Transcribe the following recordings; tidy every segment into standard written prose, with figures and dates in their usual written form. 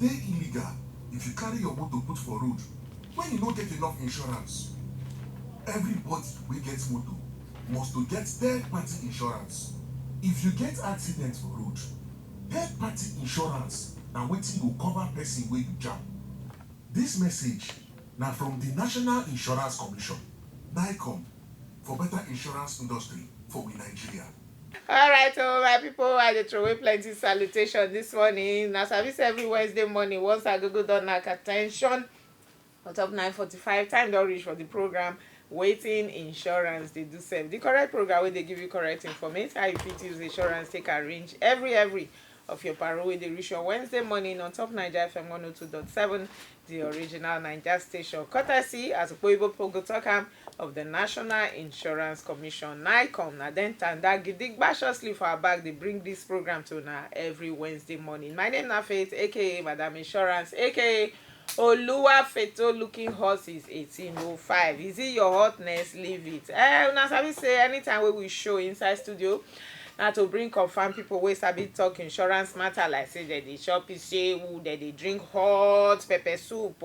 dey illegal if you carry your motor put for road when you no get enough insurance. Everybody wey get motor must to get third-party insurance. If you get accident for road, third-party insurance na wetin go cover person wey you jam. Dis message na from the National Insurance Commission, NICOM, for better insurance industry for we Nigeria. Alright, my people, I dey throw away plenty salutation this morning. Na service every Wednesday morning. Once Agogo don knack attention, on top 9:45, time don reach for the program Wetin Insurance dey do sef. The correct program wey dey give you correct information how you fit use insurance take arrange every of your paro wey dey reach your Wednesday morning on top Naija FM 102.7, the original Naija station, courtesy as Oyibo Pogo talk am of the National Insurance Commission, NICOM. Na dem tanda gidigbaciously for our back dey bring this program to una every Wednesday morning. My name na Faith, aka Madam Insurance, aka Oluwafeto looking horses 1805. Is it your hotness? Leave it. Una sabi say anytime wey we show inside studio na to bring confirm people wey sabi talk insurance matter, like say dem dey chop isewu, dem dey drink hot pepper soup.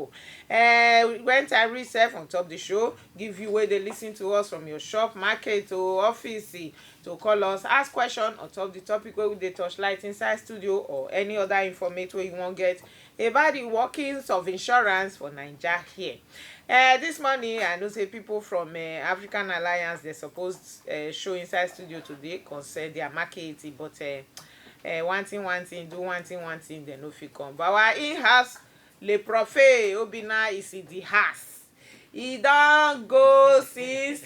When time reach sef on top the show, give you wey dey listen to us from your shop, market or office to call us, ask question on top the topic wey we dey touchlight inside studio, or any other information wey you wan get about the workings of insurance for Naija here. This morning I know say people from African Alliance dey suppose show inside studio today concern their market, but one thing do one thing dem no fit come. But our in-house le prof Obinna is in the house. He don go since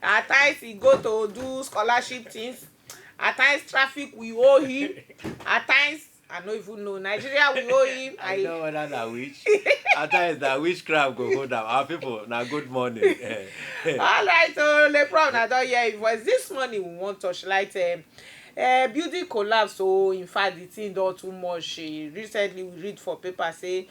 at times he go to do scholarship things, at times traffic we owe him, at times I no even know Nigeria we owe him. I know whether na witch. At times na witchcraft go hold am. Our people na good morning. Alright, so le prof na don hear him voice. This morning we wan touchlight building collapse. So in fact the thing don too much. Recently we read for paper say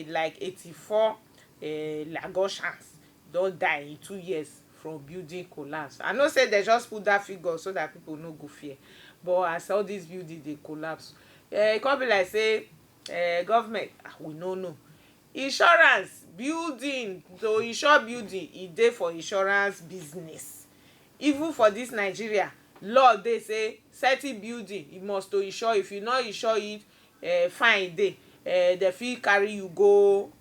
like 84 Lagosians don die in 2 years from building collapse. I know say they just put that figure so that people no go fear, but as all these buildings dey collapse, e come be like say government we no know. Insurance building, to insure building, e dey for insurance business. Even for this Nigeria, law dey say certain building you must to insure. If you no insure it, fine dey. Dem fit carry you go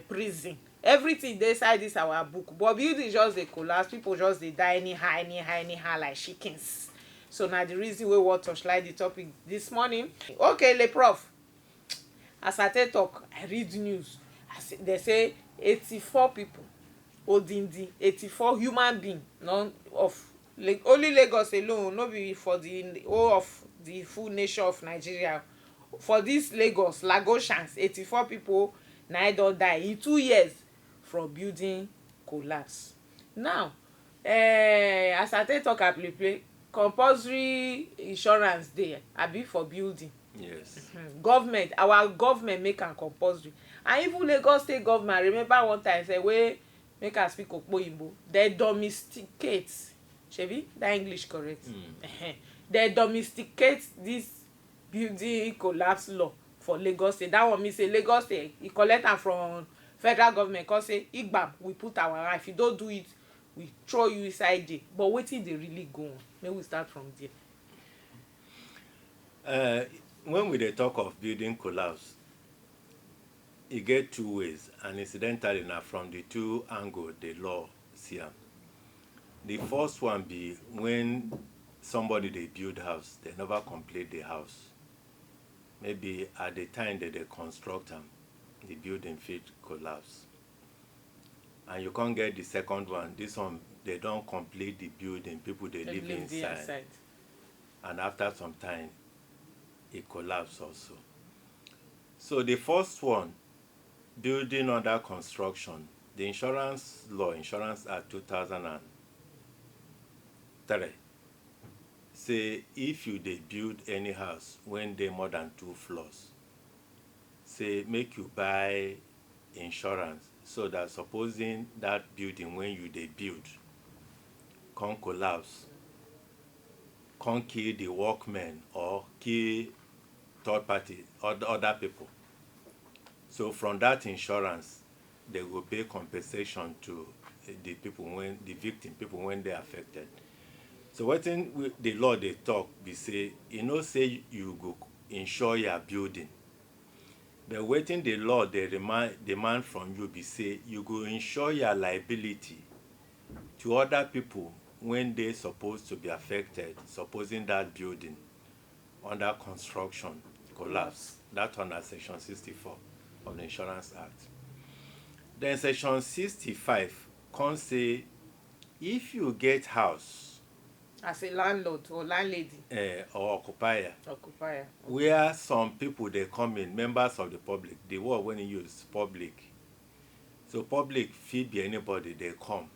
prison. Everything dey inside this our book, but building just dey collapse, people just dey die anyhow like chickens. So na the reason wey we wan touchlight the topic this morning. Okay, le prof, as I take talk, I read news. They say 84 people, odindi 84 human being, none of only Lagos alone, no be for the whole of the full nation of Nigeria. For this Lagosians, 84 people na don die in 2 years from building collapse. Now, as I take talk, I play compulsory insurance dey abi for building. Yes. Government, our government make am compulsory, and even Lagos state government, I remember one time say wey make I speak Okpoyinbo, they domesticate, shebi that English correct? They domesticate this building collapse law for Lagos state. That one mean say Lagos state e collect am from federal government, come say igbam, we put our hand, if you don't do it we throw you inside jail. But wetin dey really go on? Make we start from there. When we dey talk of building collapse, e get two ways, and incidentally na from the two angles the law see am. The first one be when somebody dey build house, they never complete the house. Maybe at the time that they construct am, the building fit collapse. And you can't get the second one. This one, they don't complete the building, people they live inside. And after some time, it collapse also. So the first one, building under construction, the insurance law, Insurance Act 2003, say if you dey build any house when they more than 2 floors, say make you buy insurance, so that supposing that building when you dey build come collapse, come kill the workmen or kill third party or other people, So from that insurance, they will pay compensation to the victim, people when they affected. So wetin the law dey talk be say, e no say you go insure your building, but wetin the law dey demand from you be say you go insure your liability to other people when they supposed to be affected, supposing that building under construction collapse. That under section 64 of the Insurance Act. Then section 65 come say if you get house As a landlord or landlady, or occupier occupier. where some people dey come in, members of the public, the word when you use public, so public fit be anybody dey come,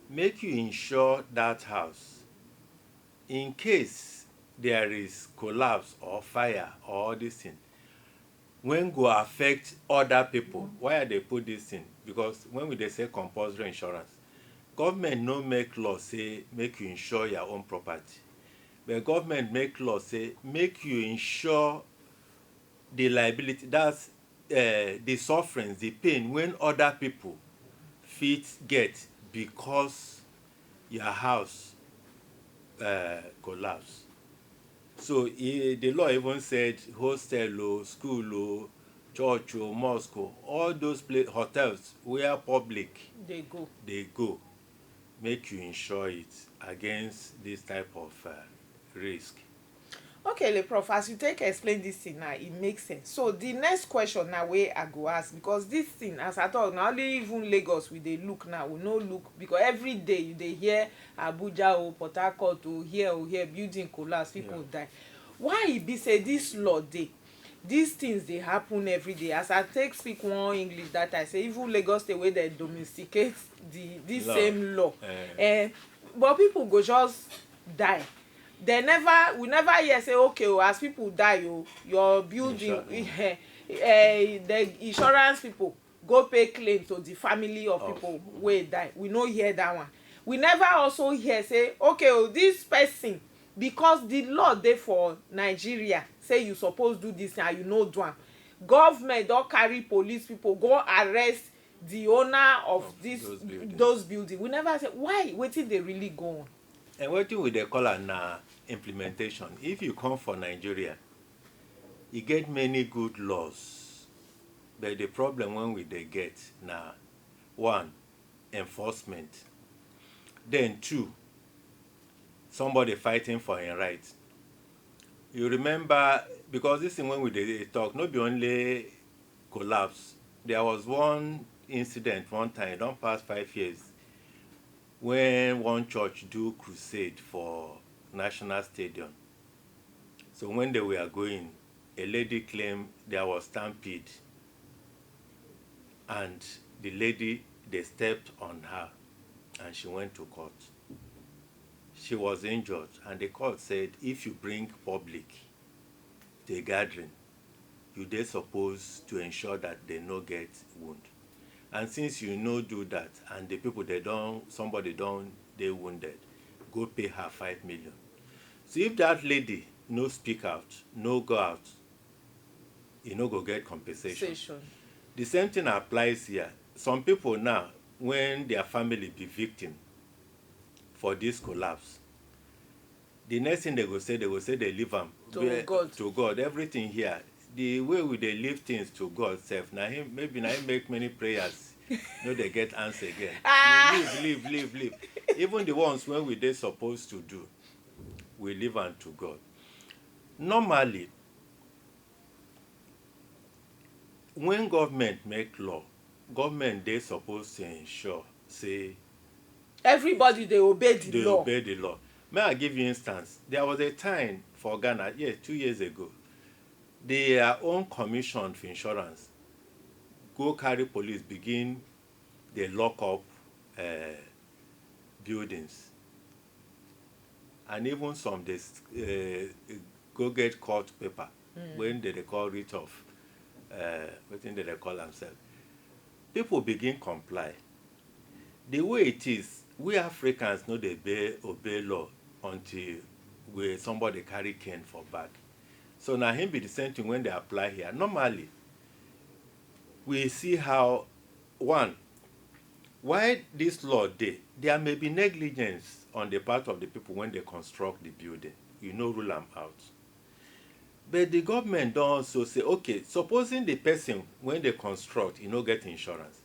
make you insure that house in case there is collapse or fire or all this thing when go affect other people. Why I dey put this thing? Because when we dey say compulsory insurance, government no make law say make you insure your own property, but government make law say make you insure the liability, that's the sufferings, the pain when other people fit get because your house collapse. So the law even said hostel o, school o, church o, mosque o, all those hotels where public They go. dey go, make you insure it against this type of risk. Okay, le prof, as you take explain this thing now, it makes sense. So the next question now wey I go ask, because this thing, as I talk, na only even Lagos we dey look now, we no look, because every day you dey hear Abuja o, Port Harcourt o, here building collapse, people die. Why e be say this law dey, these things dey happen every day? As I take speak one English that I say even Lagos state wey dey domesticate this same law, but people go just die. We never hear say okay o, as people die o, your building the insurance people go pay claim to the family of people wey die. We no hear that one. We never also hear say okay o, this person, because the law dey for Nigeria say you suppose do this and you no do am, government don carry police people go arrest the owner of those buildings. We never say why, wetin dey really go on. And wetin we dey call am na implementation. If you come for Nigeria, e get many good laws, but the problem when we dey get na one, enforcement. Then two, somebody fighting for im right. You remember, because this thing when we dey talk, no be only collapse. There was one incident one time, e don pass 5 years, when one church do crusade for National Stadium. So when they were going, a lady claimed there was stampede, and the lady, they stepped on her and she went to court. She was injured, and the court said if you bring public to a gathering, you dey supposed to ensure that they no get wound. And since you no do that, and the people somebody dey wounded, go pay her 5 million. So if that lady no speak out, no go out, you no go get compensation. The same thing applies here. Some people now, when their family be victim for this collapse, the next thing they go say they leave am to God. Everything here, the way we dey leave things to God sef, maybe na him make many prayers no dey get answer again. Leave. Even the ones when we dey supposed to do, we leave am to God. Normally, when government make law, government dey supposed to ensure say everybody dey obey the law. Obey the law. May I give you instance? There was a time for Ghana, 2 years ago, their own commission for insurance go carry police begin dey lock up buildings, and even some dey go get court paper when they call writ of wetin they call themselves. People begin comply. The way it is, we Africans no dey obey law until somebody carry cane for back. So now him be the same thing when they apply here. Normally, we see how, one, why this law dey, there may be negligence on the part of the people when they construct the building. You no rule am out. But the government don also say, okay, supposing the person when they construct, you no get insurance,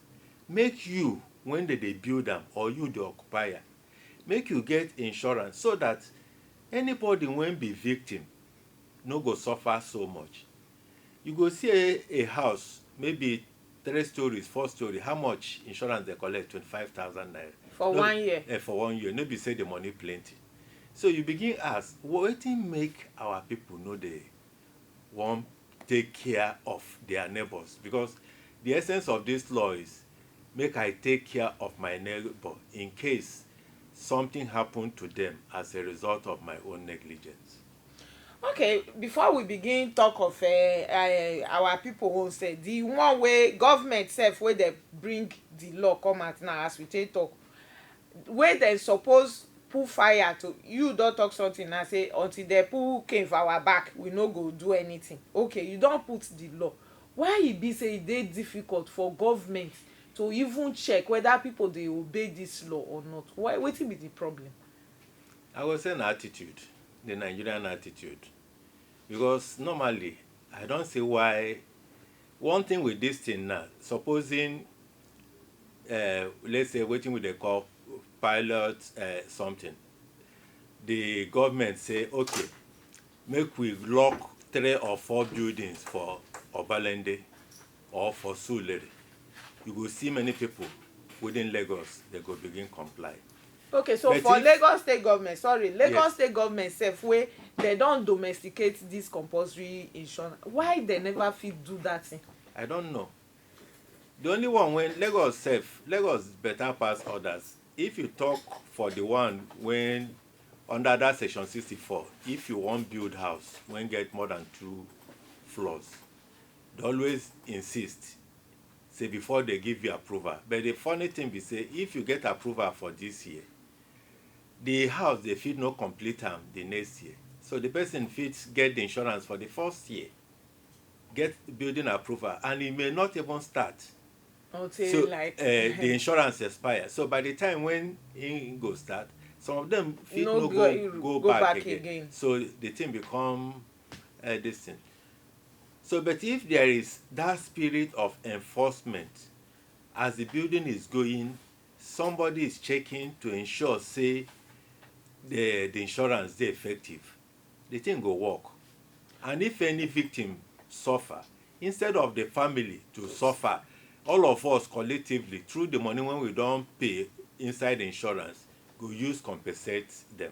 make you when they build am, or you the occupier, make you get insurance so that anybody when be victim no go suffer so much. You go see a house, maybe 3 stories, 4 stories, how much insurance they collect? 25,000 naira. For No, 1 year. For 1 year. No be say the money plenty. So you begin ask, wetin make our people no dey wan take care of their neighbors? Because the essence of this law is make I take care of my neighbor in case something happen to them as a result of my own negligence. Okay, before we begin talk of our people own say the one way government sef wey dey bring the law come out now, as we take talk, wey dem suppose put fire to, you don talk something now say until dem put cane for our back we no go do anything. Okay, you don put the law, why e be say e dey difficult for government to even check whether people dey obey this law or not? Why, wetin be the problem? I go say na attitude, the Nigerian attitude. Because normally, I don't see why. One thing with this thing now, supposing, let's say, wetin we dey call pilot something, the government say, okay, make we lock 3 or 4 buildings for Obalende or for Surulere. You go see many people within Lagos, they go begin comply. Okay, so But for if- Lagos state government, Lagos Yes. state government sef wey they don domesticate this compulsory insurance, why they never fit do that thing? I don't know. The only one when Lagos better pass others. If you talk for the one when under that section 64, if you want build house when get more than 2 floors, they always insist say before they give you approval. But the funny thing be say if you get approval for this year, the house they fit no complete am the next year. So the person fit get the insurance for the first year, get building approval, and it may not even start. Until So like the insurance expire. So by the time when it go start, some of them fit No no go go back back again. again. So the thing become this thing. So but if there is that spirit of enforcement, as the building is going, somebody is checking to ensure say the insurance dey effective, the thing go work. And if any victim suffer, instead of the family to suffer, all of us collectively through the money when we don pay inside the insurance go use compensate them.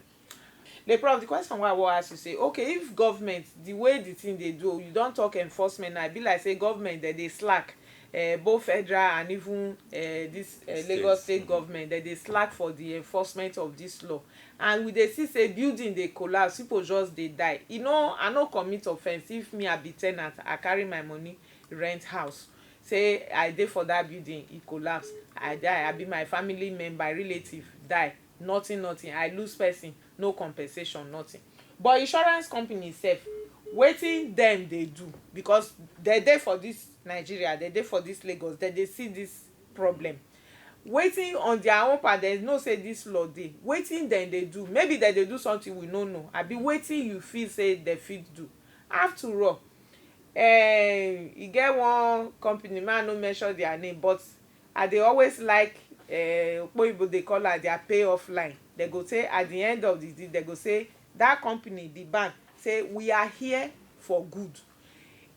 the prof, the question wey I wan ask you say, okay, if government the way the thing dey do, you don talk enforcement now, e be like say government dem dey slack, both federal and even this Lagos state government, dem dey slack for the enforcement of this law, and we dey see say building dey collapse, people just dey die. I no commit offence if me I be ten ant, I carry my money rent house, say I dey for that building, e collapse, I die, I be my family member, relative die, nothing, I lose person, no compensation, nothing. But insurance company sef, wetin dem dey do, because dem dey for this Nigeria, dem dey for this Lagos, dem dey see this problem, wetin on their own part dem know say this law dey, wetin dem dey do? Maybe dem dey do something we no know, abi wetin you feel say dem fit do? After all, e get one company, may I no mention their name, but I dey always like oyibo dey call am their pay off line. Dem go say at the end of the day, dem go say that company, the bank, say we are here for good.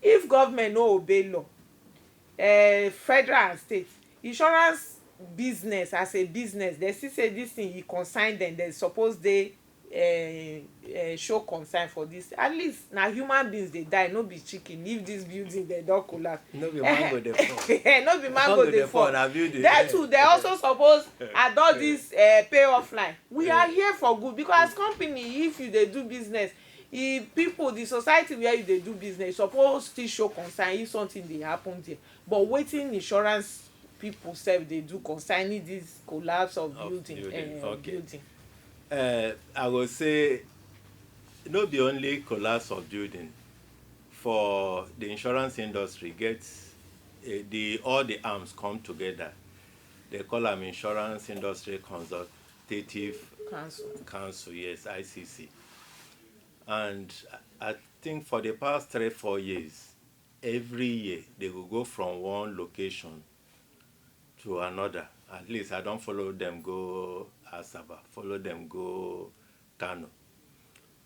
If government no obey law, federal and state, insurance business as a business, dem still say this thing e concern dem, dem suppose dey show concern for this. At least na human beings dey die, no be chicken. If this building dem don collapse, No be mango dey fall. no be mango dey fall. na building. That too, they also suppose adopt this pay off line. We are here for good, because as company, if you dey do business, if people, the society where you dey do business, suppose still show concern if something dey happen there. But wetin insurance people sef dey do concerning this collapse of building. Okay. Building. I go say no be only collapse of building. For the insurance industry, get the all the arms come together. They call them Insurance Industry Consultative Council. Council, yes, ICC. And I think for the past 3 4 years, every year they will go from one location to another. At least I don't follow them go Asaba, follow them go Kano,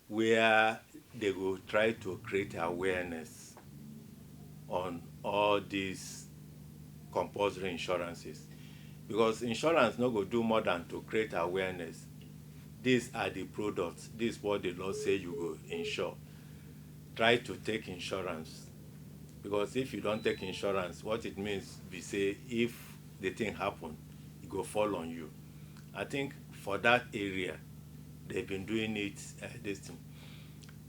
where they will try to create awareness on all these compulsory insurances. Because insurance no go do more than to create awareness. These are the products. This is what the law say you go insure. Try to take insurance. Because if you don't take insurance, what it means be say if the thing happen, it go fall on you. I think for that area, they've been doing it this thing.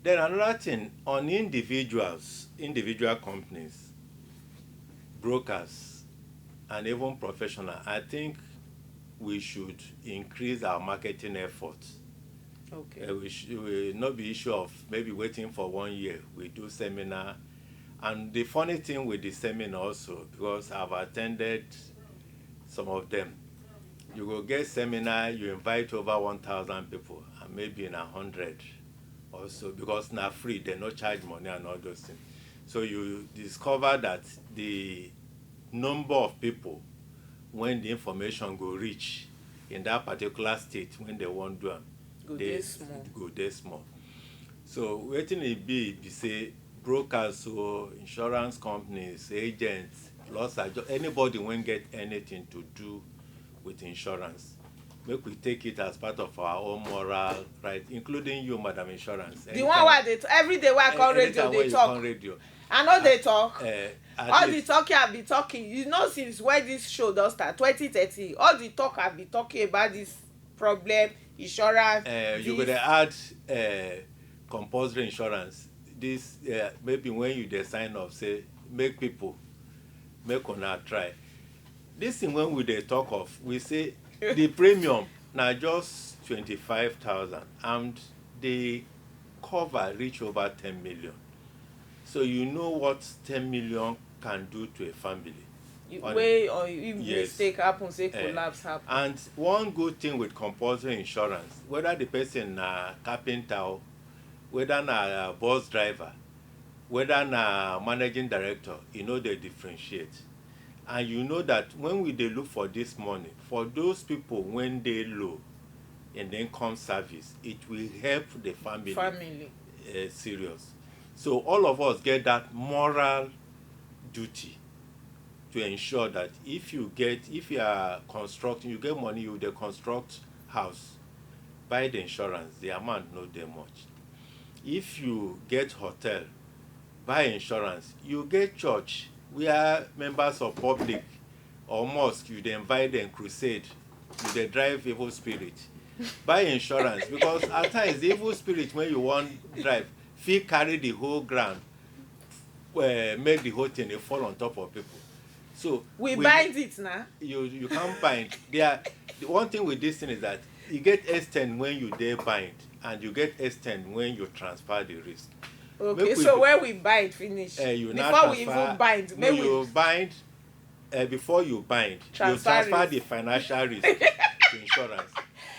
Then another thing on individuals, individual companies, brokers, and even professional, I think we should increase our marketing efforts. Okay. We not be issue of maybe waiting for 1 year. We do seminar, and the funny thing with the seminar also, because I've attended some of them, you go get seminar, you invite over 1,000 people, and maybe in 100 also, because now free, they no charge money and all those things. So you discover that the number of people when the information go reach in that particular state when they want do am, Go dey small. go dey small. So wetin e be say brokers, so insurance companies, agents, loss adjust, anybody when get anything to do with insurance, make we take it as part of our own moral right, including you, Madam Insurance. The one wey dey every day wey I call radio dey talk. I no dey talk. All the talking I be talking, you know, since when this show don start 2013, all the talk I be talking about this problem, insurance. You go dey add compulsory insurance. This maybe when you dey sign up, say make people make una try. This thing when we dey talk of, we say the premium na just 25,000 and the cover reach over 10 million. So you know what 10 million can do to a family. Way or if yes. Mistake happen, say collapse happen. And one good thing with compulsory insurance, whether the person na carpenter, whether na bus driver, whether na managing director, you know they differentiate. And you know that when we dey look for this money, for those people when they low in the income service, it will help the family. Serious. So all of us get that moral duty to ensure that if you are constructing, you get money, you dey construct house, buy the insurance, the amount no dey much. If you get hotel, buy insurance. You get church, we are members of public or mosque, you dey invite them crusade, you dey drive evil spirit, buy insurance. Because at times the evil spirit when you want drive fit carry the whole ground, make the whole thing fall on top of people. So we bind it now. You can't bind. The one thing with this thing is that you get extend when you dey bind, and you get extend when you transfer the risk. Okay, so when we bind finish, before we even bind, maybe you bind. Before you bind, you transfer the financial risk to insurance,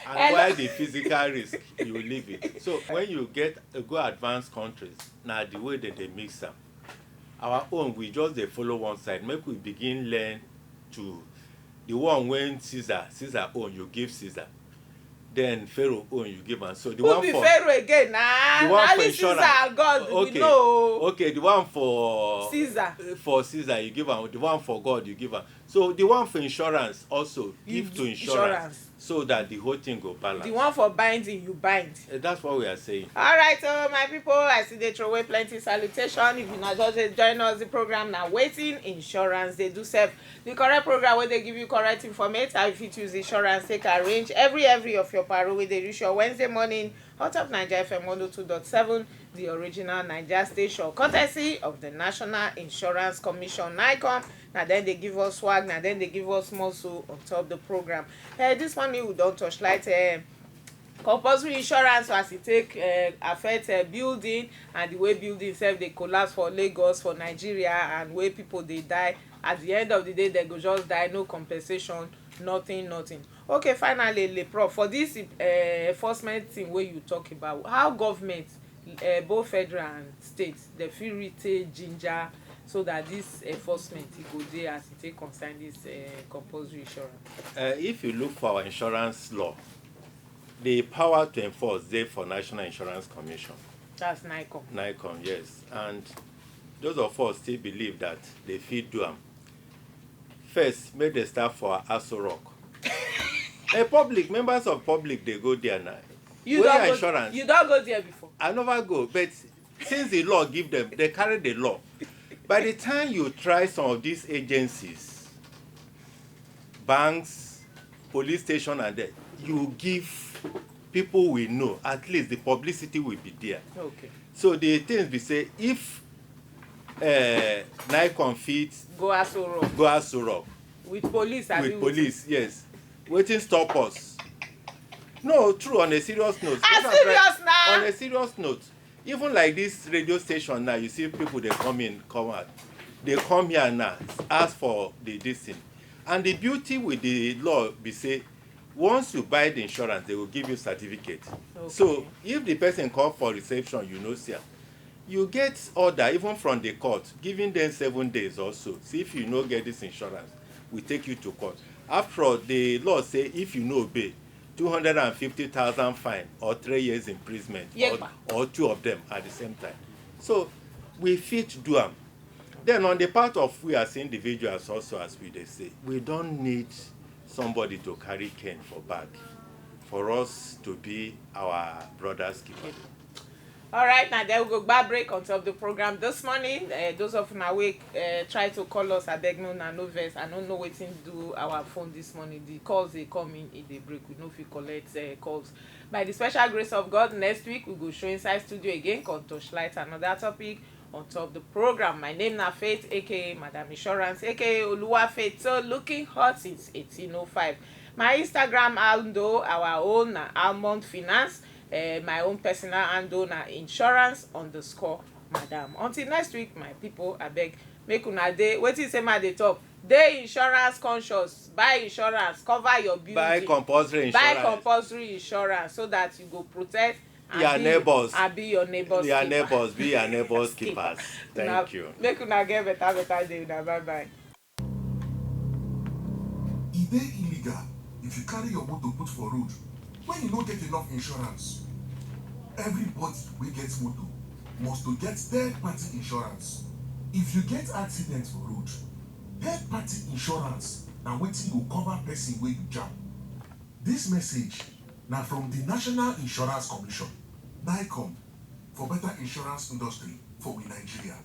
and while the physical risk you leave it. So when you get go advanced countries, now the way that they mix them. Our own, we just dey follow one side. Make we begin learn to the one when Caesar own, you give Caesar. Then Pharaoh own, you give am. So the one for Pharaoh again, the one for insurance. Caesar God, okay, we know. Okay, the one for Caesar. For Caesar, you give am. The one for God, you give am. So the one for insurance also give to insurance so that the whole thing go balance. The one for binding, you bind. That's what we are saying. All right, so my people, I see they throw away plenty salutation. If you not just join us, the program now waiting insurance. They do serve the correct program where they give you correct information. If you choose insurance, take arrange every of your paro where they reach your Wednesday morning. Hot of Naija FM 102.7, the original Naija station, courtesy of the National Insurance Commission, NICOM. Now then they give us swag, now then they give us muscle on top of the program. This morning we don't touch light compulsory insurance as e take affect building and the way building sef dey collapse for Lagos, for Nigeria, and wey people dey die. At the end of the day dem go just die, no compensation, nothing. Okay, finally le prof, for this enforcement thing wey you talk about, how government both federal and state dem fit really take ginger so that this enforcement e go dey as e take concern this compulsory insurance. If you look for our insurance law, the power to enforce dey for National Insurance Commission. That's NICOM. NICOM, yes. And those of us still believe that they fit do am. First, make dem start for Aso Rock. Public members of public dey go there now. You don go there before? I never go, but since the law give them, they carry the law. By the time you try some of these agencies, banks, police station, and that, you give people we know, at least the publicity will be there. Okay. So the things we say, if NICOM fit go Aso Rock with police, yes. Wetin stop us? No, true, on a serious note. On a serious note, even like this radio station now, you see people they come out. They come here now, ask for the this thing. And the beauty with the law be say, once you buy the insurance, they will give you certificate. Okay. So if the person come for reception, you know, sir, you get order even from the court, giving them 7 days or so. See, if you no get this insurance, we take you to court. After all, the law say if you no obey, 250,000 fine or 3 years imprisonment, or two of them at the same time. So we fit do them. Then on the part of we as individuals also, as we they say, we don't need somebody to carry cane for back for us to be our brother's keeper. All right, now there we go back break on top of the program this morning. Those of you awake, try to call us. I beg no vex. I don't know wetin do our phone this morning. The calls they come in the break. We no fit collect calls. By the special grace of God, next week we go show inside studio again. Come touchlight another topic on top of the program. My name na Faith, aka Madam Insurance, aka Oluwa Faith. So looking hot since 1805. My Instagram handle, our own Almond Finance. My own personal handle na insurance_madam. Until next week, my people, I beg make una dey wetin say ma dey talk. Dey insurance conscious. Buy insurance, cover your building. Buy compulsory insurance so that you go protect your neighbors. And be your neighbors. Be your neighbors keepers. Thank you. Make una get better day. Bye bye. E dey illegal if you carry your motor put for road when you no get enough insurance. Everybody wey get motor must to get third-party insurance. If you get accident for road, third-party insurance na wetin go cover person wey you jam. Dis message na from the National Insurance Commission, NICOM, for better insurance industry for we Nigeria.